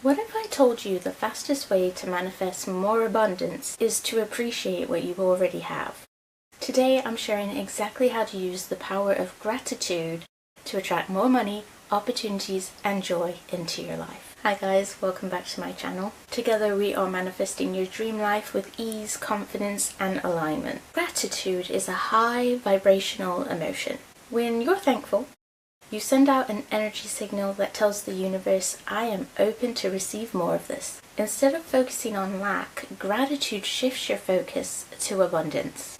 What if I told you the fastest way to manifest more abundance is to appreciate what you already have? Today I'm sharing exactly how to use the power of gratitude to attract more money, opportunities and joy into your life. Hi guys, welcome back to my channel. Together we are manifesting your dream life with ease, confidence and alignment. Gratitude is a high vibrational emotion. When you're thankful, you send out an energy signal that tells the universe, I am open to receive more of this. Instead of focusing on lack, gratitude shifts your focus to abundance.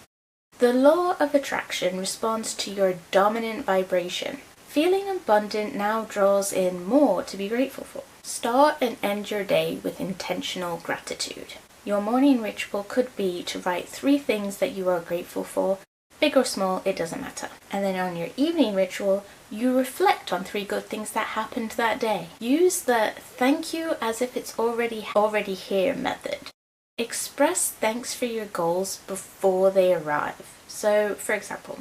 The law of attraction responds to your dominant vibration. Feeling abundant now draws in more to be grateful for. Start and end your day with intentional gratitude. Your morning ritual could be to write 3 things that you are grateful for. Big or small, it doesn't matter. And then on your evening ritual, you reflect on 3 good things that happened that day. Use the thank you as if it's already here method. Express thanks for your goals before they arrive. So, for example,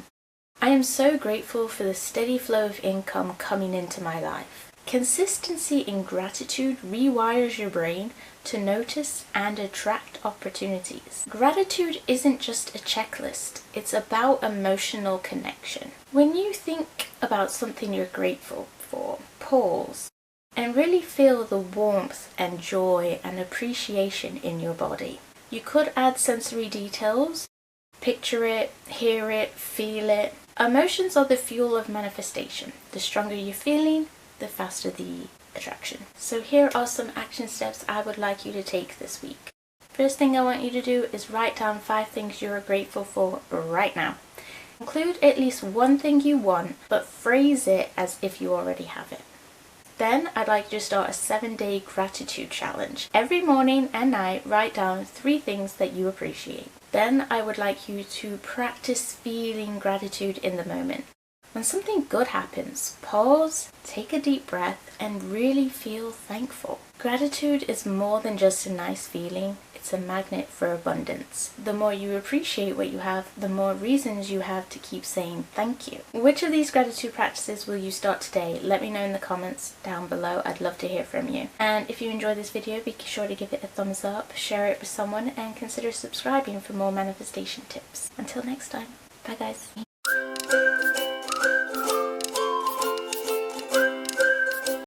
I am so grateful for the steady flow of income coming into my life. Consistency in gratitude rewires your brain to notice and attract opportunities. Gratitude isn't just a checklist, it's about emotional connection. When you think about something you're grateful for, pause and really feel the warmth and joy and appreciation in your body. You could add sensory details, picture it, hear it, feel it. Emotions are the fuel of manifestation. The stronger you're feeling, the faster the attraction. So here are some action steps I would like you to take this week. First thing I want you to do is write down 5 things you're grateful for right now. Include at least one thing you want, but phrase it as if you already have it. Then I'd like you to start a 7-day gratitude challenge. Every morning and night, write down 3 things that you appreciate. Then I would like you to practice feeling gratitude in the moment. When something good happens, pause, take a deep breath, and really feel thankful. Gratitude is more than just a nice feeling, it's a magnet for abundance. The more you appreciate what you have, the more reasons you have to keep saying thank you. Which of these gratitude practices will you start today? Let me know in the comments down below, I'd love to hear from you. And if you enjoyed this video, be sure to give it a thumbs up, share it with someone, and consider subscribing for more manifestation tips. Until next time, bye guys.